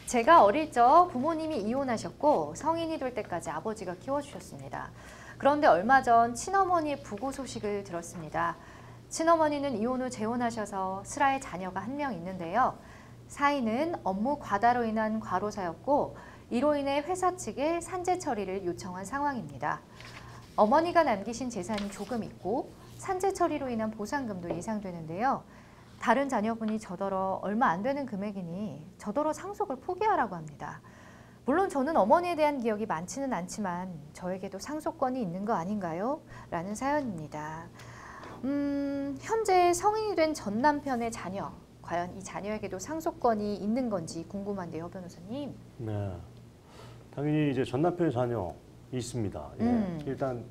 제가 어릴 적 부모님이 이혼하셨고 성인이 될 때까지 아버지가 키워주셨습니다. 그런데 얼마 전 친어머니의 부고 소식을 들었습니다. 친어머니는 이혼 후 재혼하셔서 슬아의 자녀가 한 명 있는데요. 사인은 업무 과다로 인한 과로사였고 이로 인해 회사 측에 산재 처리를 요청한 상황입니다. 어머니가 남기신 재산이 조금 있고 산재 처리로 인한 보상금도 예상되는데요. 다른 자녀분이 저더러 얼마 안 되는 금액이니 저더러 상속을 포기하라고 합니다. 물론 저는 어머니에 대한 기억이 많지는 않지만 저에게도 상속권이 있는 거 아닌가요? 라는 사연입니다. 현재 성인이 된 전 남편의 자녀, 과연 이 자녀에게도 상속권이 있는 건지 궁금한데요, 변호사님. 네, 당연히 이제 전 남편의 자녀 있습니다. 예. 일단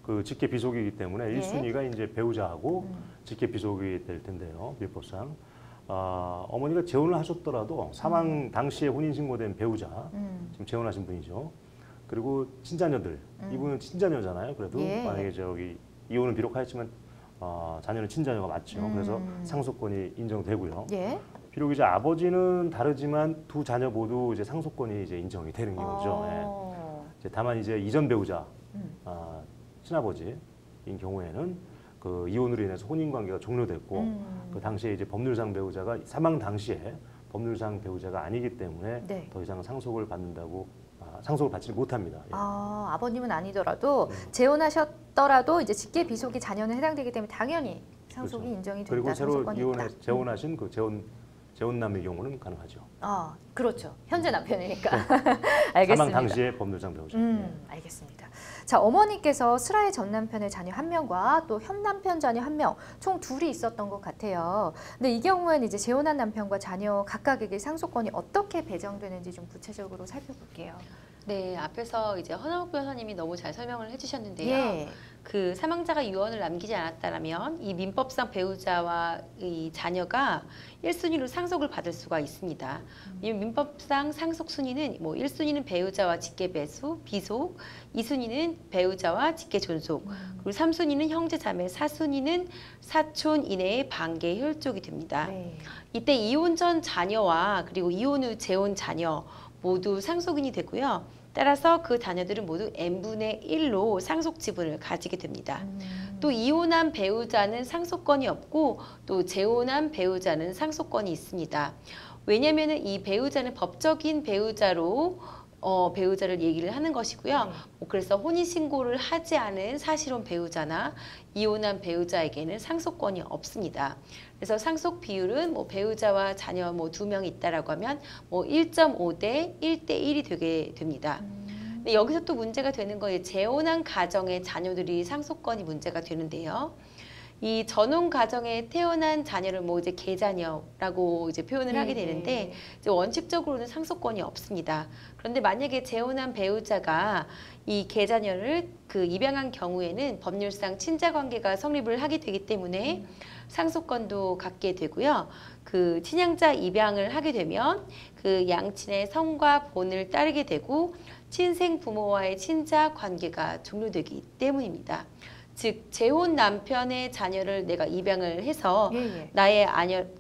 그 직계 비속이기 때문에 예. 1순위가 이제 배우자하고 직계 비속이 될 텐데요, 밀법상. 어머니가 재혼을 하셨더라도 사망 당시에 혼인신고된 배우자, 지금 재혼하신 분이죠. 그리고 친자녀들, 이분은 친자녀잖아요. 그래도 예. 만약에 저기 이혼을 비록 하였지만 자녀는 친자녀가 맞죠. 그래서 상속권이 인정되고요. 예. 비록 이제 아버지는 다르지만 두 자녀 모두 이제 상속권이 이제 인정이 되는 거죠. 예. 이제 다만 이제 이전 배우자, 친아버지인 경우에는 그 이혼으로 인해서 혼인 관계가 종료됐고 그 당시에 이제 법률상 배우자가 사망 당시에 법률상 배우자가 아니기 때문에 네. 더 이상 상속을 받는다고 상속을 받지 못합니다. 예. 아버님은 아니더라도 재혼하셨더라도 이제 직계 비속이 자녀는 해당되기 때문에 당연히 상속이 그렇죠. 인정이 된다. 그리고 새로 상속권이 있다. 재혼하신 그 재혼남의 경우는 가능하죠. 그렇죠. 현재 남편이니까. 알겠습니다. 사망 당시에 법률상 배우자. 알겠습니다. 자, 어머니께서 슬아의 전 남편의 자녀 한 명과 또 현 남편 자녀 한 명, 총 둘이 있었던 것 같아요. 근데 이 경우에는 이제 재혼한 남편과 자녀 각각에게 상속권이 어떻게 배정되는지 좀 구체적으로 살펴볼게요. 네, 앞에서 이제 허나옥 변호사님이 너무 잘 설명을 해주셨는데요. 예. 그 사망자가 유언을 남기지 않았다면 이 민법상 배우자와 이 자녀가 1순위로 상속을 받을 수가 있습니다. 왜냐면 민법상 상속 순위는 뭐 1순위는 배우자와 직계 배수, 비속, 2순위는 배우자와 직계 존속, 그리고 3순위는 형제 자매, 4순위는 사촌 이내의 반계 혈족이 됩니다. 네. 이때 이혼 전 자녀와 그리고 이혼 후 재혼 자녀 모두 상속인이 되고요. 따라서 그 자녀들은 모두 n분의 1로 상속 지분을 가지게 됩니다. 또 이혼한 배우자는 상속권이 없고 또 재혼한 배우자는 상속권이 있습니다. 왜냐하면 이 배우자는 법적인 배우자로 배우자를 얘기를 하는 것이고요. 그래서 혼인신고를 하지 않은 사실혼 배우자나 이혼한 배우자에게는 상속권이 없습니다. 그래서 상속 비율은 뭐 배우자와 자녀 뭐 2명이 있다라고 하면 뭐 1.5대 1대1이 되게 됩니다. 근데 여기서 또 문제가 되는 거예요. 재혼한 가정의 자녀들이 상속권이 문제가 되는데요. 이 전혼 가정에 태어난 자녀를 뭐 이제 계자녀라고 이제 표현을 하게 되는데 이제 원칙적으로는 상속권이 없습니다. 그런데 만약에 재혼한 배우자가 이 계자녀를 그 입양한 경우에는 법률상 친자 관계가 성립을 하게 되기 때문에 상속권도 갖게 되고요. 그 친양자 입양을 하게 되면 그 양친의 성과 본을 따르게 되고 친생 부모와의 친자 관계가 종료되기 때문입니다. 즉 재혼 남편의 자녀를 내가 입양을 해서 나의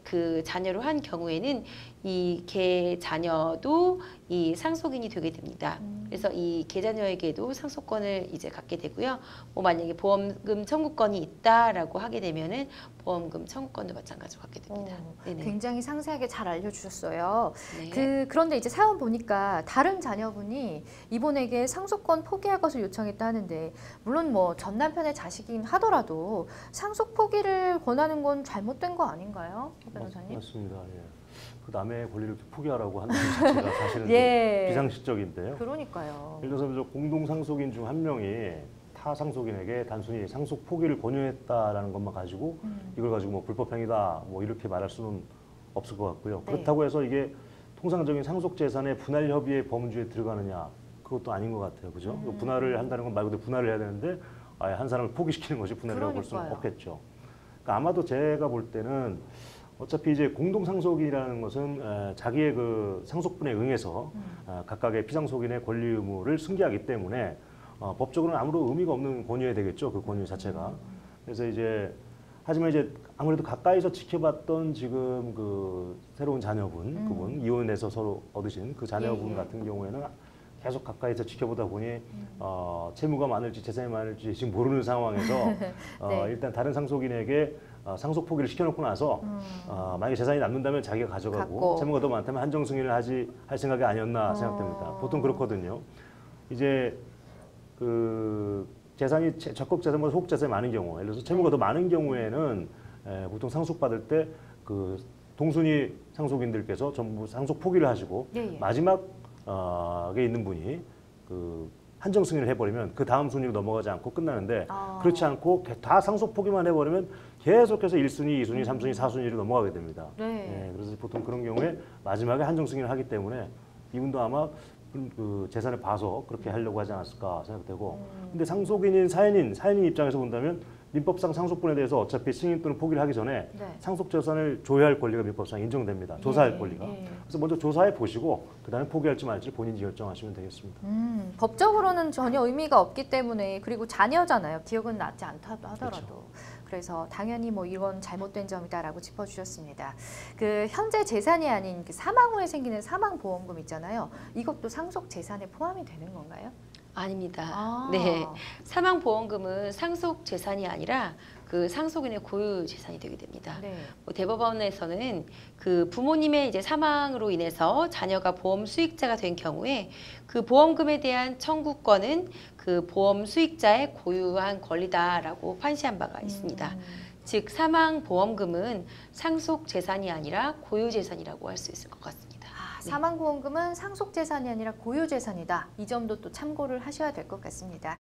그 자녀로 한 경우에는 이 개 자녀도 이 상속인이 되게 됩니다. 그래서 이 계자녀에게도 상속권을 이제 갖게 되고요. 뭐 만약에 보험금 청구권이 있다라고 하게 되면은 보험금 청구권도 마찬가지로 갖게 됩니다. 굉장히 상세하게 잘 알려주셨어요. 네. 그런데 이제 사연 보니까 다른 자녀분이 이분에게 상속권 포기할 것을 요청했다 하는데 물론 뭐 전 남편의 자식이긴 하더라도 상속 포기를 권하는 건 잘못된 거 아닌가요, 변호사님? 맞습니다. 예. 그 남의 권리를 포기하라고 하는 것 자체가 사실은 비상식적인데요. 그러니까요. 예를 들어서 공동 상속인 중 한 명이 타 상속인에게 단순히 상속 포기를 권유했다라는 것만 가지고 이걸 가지고 뭐 불법행위다 뭐 이렇게 말할 수는 없을 것 같고요. 그렇다고 해서 이게 통상적인 상속 재산의 분할 협의의 범주에 들어가느냐 그것도 아닌 것 같아요. 그죠? 분할을 한다는 건 말 그대로 분할을 해야 되는데 아예 한 사람을 포기시키는 것이 분할이라고 볼 수는 없겠죠. 그러니까 아마도 제가 볼 때는 어차피 이제 공동 상속이라는 것은 자기의 그 상속분에 응해서 각각의 피상속인의 권리 의무를 승계하기 때문에 법적으로는 아무런 의미가 없는 권유에 되겠죠. 그 권유 자체가. 그래서 이제 하지만 이제 아무래도 가까이서 지켜봤던 지금 그 새로운 자녀분, 그분 이혼해서 서로 얻으신 그 자녀분 예, 예. 같은 경우에는 계속 가까이서 지켜보다 보니 채무가 많을지 재산이 많을지 지금 모르는 상황에서 네. 일단 다른 상속인에게 상속 포기를 시켜놓고 나서 만약에 재산이 남는다면 자기가 가져가고 갖고. 채무가 더 많다면 한정 승인을 할 생각이 아니었나 생각됩니다. 보통 그렇거든요. 이제 그 재산이 적극 재산보다 소극 재산이 많은 경우, 예를 들어서 채무가 더 많은 경우에는 보통 상속받을 때 그 동순위 상속인들께서 전부 상속 포기를 하시고 예, 예. 마지막에 있는 분이 그 한정 승인을 해버리면 그 다음 순위로 넘어가지 않고 끝나는데 그렇지 않고 다 상속 포기만 해버리면 계속해서 1순위, 2순위, 3순위, 4순위로 넘어가게 됩니다. 네. 그래서 보통 그런 경우에 마지막에 한정 승인을 하기 때문에 이분도 아마 그 재산을 봐서 그렇게 하려고 하지 않았을까 생각되고 근데 상속인인 사연인 입장에서 본다면 민법상 상속분에 대해서 어차피 승인 또는 포기를 하기 전에 네. 상속 재산을 조회할 권리가 민법상 인정됩니다. 조사할 권리가. 그래서 먼저 조사해 보시고 그다음에 포기할지 말지 본인이 결정하시면 되겠습니다. 법적으로는 전혀 의미가 없기 때문에 그리고 자녀잖아요. 기억은 나지 않다도 하더라도. 그렇죠. 그래서 당연히 뭐 이건 잘못된 점이다라고 짚어주셨습니다. 그 현재 재산이 아닌 그 사망 후에 생기는 사망보험금 있잖아요. 이것도 상속 재산에 포함이 되는 건가요? 아닙니다. 네, 사망보험금은 상속 재산이 아니라 그 상속인의 고유 재산이 되게 됩니다. 네. 뭐 대법원에서는 그 부모님의 이제 사망으로 인해서 자녀가 보험 수익자가 된 경우에 그 보험금에 대한 청구권은 그 보험 수익자의 고유한 권리다라고 판시한 바가 있습니다. 즉 사망보험금은 상속 재산이 아니라 고유 재산이라고 할 수 있을 것 같습니다. 네. 사망보험금은 상속 재산이 아니라 고유 재산이다. 이 점도 또 참고를 하셔야 될 것 같습니다.